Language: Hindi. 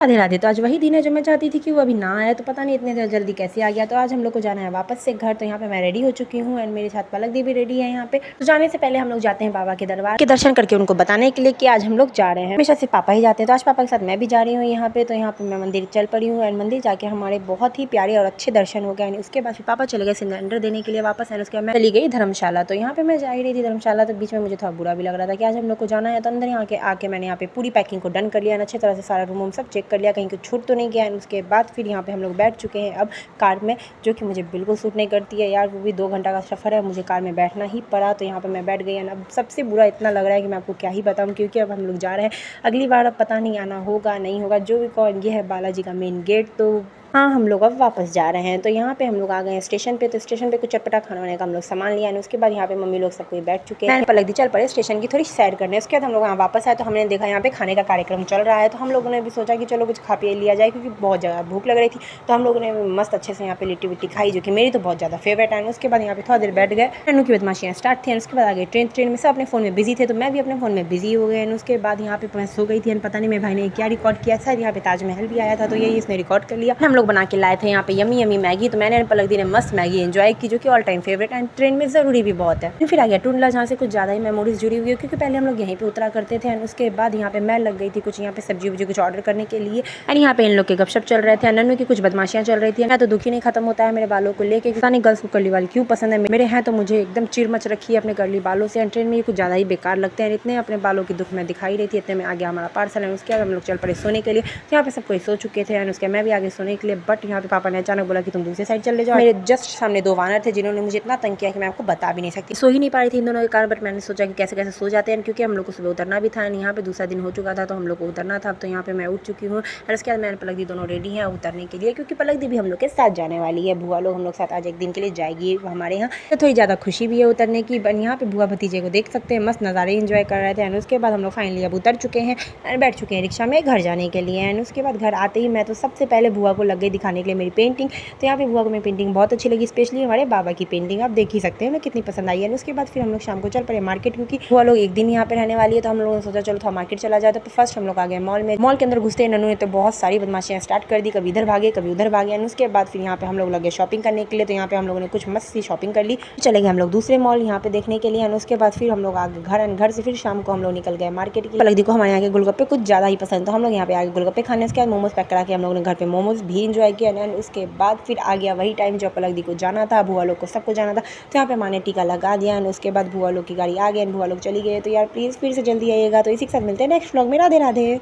राधे राधे। तो आज वही दिन है जो मैं चाहती थी कि वो अभी ना आया, तो पता नहीं इतने जल्दी कैसे आ गया। तो आज हम लोग को जाना है वापस से घर। तो यहाँ पे मैं रेडी हो चुकी हूँ एंड मेरे साथ पलक दी भी रेडी है यहाँ पे। तो जाने से पहले हम लोग जाते हैं बाबा के दरबार के दर्शन करके उनको बताने के लिए कि आज हम लोग जा रहे हैं। हमेशा से पापा ही जाते हैं, तो आज पापा के साथ मैं भी जा रही हूँ यहाँ पे। तो यहाँ पे मैं मंदिर चल पड़ी हूँ एंड मंदिर जाके हमारे बहुत ही प्यारे और अच्छे दर्शन हो गए। उसके बाद फिर पापा चले गए सिलेंडर देने के लिए वापस एंड उसके बाद मैं चली गई धर्मशाला। तो यहाँ पे मैं जा ही रही थी धर्मशाला, तो बीच में मुझे थोड़ा बुरा भी लग रहा था कि आज हम लोग को जाना है। तो अंदर यहाँ के आके मैंने यहाँ पे पूरी पैकिंग को डन कर लिया, अच्छे तरह से सारा रूम सब चेक कर लिया, कहीं कुछ छूट तो नहीं गया। उसके बाद फिर यहाँ पे हम लोग बैठ चुके हैं अब कार में, जो कि मुझे बिल्कुल सूट नहीं करती है यार। वो भी 2 घंटा का सफ़र है, मुझे कार में बैठना ही पड़ा। तो यहाँ पे मैं बैठ गई। अब सबसे बुरा इतना लग रहा है कि मैं आपको क्या ही बताऊँ, क्योंकि अब हम लोग जा रहे हैं। अगली बार अब पता नहीं आना होगा नहीं होगा, जो भी कौन। ये है बालाजी का मेन गेट। तो हाँ, हम लोग अब वापस जा रहे हैं। तो यहाँ पे हम लोग आ गए हैं स्टेशन पे। तो स्टेशन पे कुछ चटपटा खाना वाने का हम लोग सामान लिया है। उसके बाद यहाँ पे मम्मी लोग सब कोई बैठ चुके हैं। पलक दी चल पड़े स्टेशन की थोड़ी सैर करने। उसके बाद हम लोग यहाँ वापस आए तो हमने देखा यहाँ पे खाने का कार्यक्रम चल रहा है। तो हम लोगों ने भी सोचा कि चलो कुछ खा पी लिया जाए, क्योंकि बहुत ज़्यादा भूख लग रही थी। तो हम लोगों ने मस्त अच्छे से यहाँ पे लिट्टी विट्टी खाई, जो कि मेरी तो बहुत ज़्यादा फेवरेट है। उसके बाद यहाँ पे थोड़ा देर बैठ गए, ट्रेनों की बदमाशियाँ स्टार्ट थी। उसके बाद आ गए ट्रेन में सब अपने फ़ोन में बिजी थे, तो मैं भी अपने फ़ोन में बिजी हो गए। उसके बाद यहाँ पे मैं सो गई थी। पता नहीं मेरे भाई ने क्या रिकॉर्ड किया, शायद यहाँ पे ताजमहल भी आया था, तो यही इसने रिकॉर्ड कर लिया। हम लोग बना के लाए थे यहाँ पे यमी यमी मैगी। तो मैंने पलक दी ने मस्त मैगी एंजॉय की, जो कि all time favourite and train में ज़रूरी भी बहुत है। फिर आ गया टूंडला, जहाँ से कुछ ज़्यादा ही मेमोरीज जुड़ी हुई है, क्योंकि पहले हम लोग यहीं पे उतरा करते थे। एंड उसके बाद यहाँ पे मैं लग गई थी कुछ यहाँ पे सब्जी वब्जी कुछ ऑर्डर करने के लिए। एंड यहाँ पे इन लोग के गपशप चल रहे थे, नन्नू की कुछ बदमाशियाँ चल रही थी। मैं तो दुखी नहीं खत्म होता है मेरे बालों को लेके, पता नहीं गर्ल्स को कर्ली वाल क्यों पसंद है। मेरे हैं तो मुझे एकदम चिर मच रखी है अपने कर्ली बालों से। एंड ट्रेन में ये कुछ ज़्यादा ही बेकार लगते हैं, इतने अपने बालों की दुख में दिखाई रही थी। इतने में आ गया हमारा पार्सल। एंड उसके बाद हम लोग चल पड़े सोने के लिए। तो यहाँ पे सब कोई सो चुके थे एंड उसके मैं भी आगे सोने के लिए। बट यहाँ पे पापा ने अचानक बोला कि तुम दूसरी साइड चले जाओ। मेरे जस्ट सामने 2 वानर थे, जिन्होंने मुझे इतना तंग किया कि मैं आपको बता भी नहीं सकती। सो ही नहीं पा रही थी इन दोनों के कारण। बट मैंने सोचा कि कैसे कैसे सो जाते हैं, क्योंकि हम लोग को सुबह उतरना भी था। यहाँ पे दूसरा दिन हो चुका था, तो हम लोग को उतरना था। तो यहाँ पे मैं उठ चुकी हूँ। और उसके बाद मैंने पलक दी दोनों रेडी हैं उतरने के लिए, क्योंकि पलक दी भी हम लोग के साथ जाने वाली है। बुआ लोग हम लोग साथ आज एक दिन के लिए जाएगी हमारे यहाँ। तो थोड़ी ज़्यादा खुशी भी है उतरने की। यहाँ पे बुआ भतीजे को देख सकते हैं, मस्त नज़ारे इंजॉय कर रहे थे। एंड उसके बाद हम लोग फाइनली अब उतर चुके हैं एंड बैठ चुके हैं रिक्शा में घर जाने के लिए। एंड उसके बाद घर आते ही मैं तो सबसे पहले बुआ को लग गई दिखाने के लिए मेरी पेंटिंग। तो यहाँ पे बुआ को मेरी पेंटिंग बहुत अच्छी लगी, स्पेशली हमारे बाबा की पेंटिंग। आप देख ही सकते हैं ना कितनी पसंद आई है। उसके बाद फिर हम लोग शाम को चल पड़े मार्केट, क्योंकि बुआ लोग एक दिन यहाँ पे रहने वाली है। तो हम लोगों ने सोचा चलो थोड़ा मार्केट चला जाए। तो फर्स्ट हम लोग आ गए मॉल में। मॉल के अंदर घुसते नन्नू ने तो बहुत सारी बदमाशियाँ स्टार्ट कर दी, कभी इधर भागे कभी उधर भागे। उसके बाद फिर यहाँ पे हम लोग लगे शॉपिंग करने के लिए। तो यहाँ पे हम लोगों ने कुछ मस्त सी शॉपिंग कर ली। चले गए हम लोग दूसरे मॉल यहाँ पे देखने के लिए। उसके बाद फिर हम लोग आ गए घर। घर से फिर शाम को हम लोग निकल गए मार्केट की। पलक दी को हमारे यहाँ के गोलगप्पे कुछ ज़्यादा ही पसंद, तो हम लोग यहाँ पे आगे गोलगप्पे खाने। उसके बाद मोमोज पैक करा के हम लोगों ने घर पे मोमोज भी इंजॉय किया। एंड उसके बाद फिर आ गया वही टाइम जो पलक दी को जाना था, बुआ लोग को सबको जाना था। तो यहाँ पे माँ ने टीका लगा दिया। एंड उसके बाद बुआ लोग की गाड़ी आ गई, बुआ लोग चली गई। तो यार प्लीज़ फिर से जल्दी आइएगा। तो इसी के साथ मिलते हैं नेक्स्ट व्लॉग में। राधे राधे।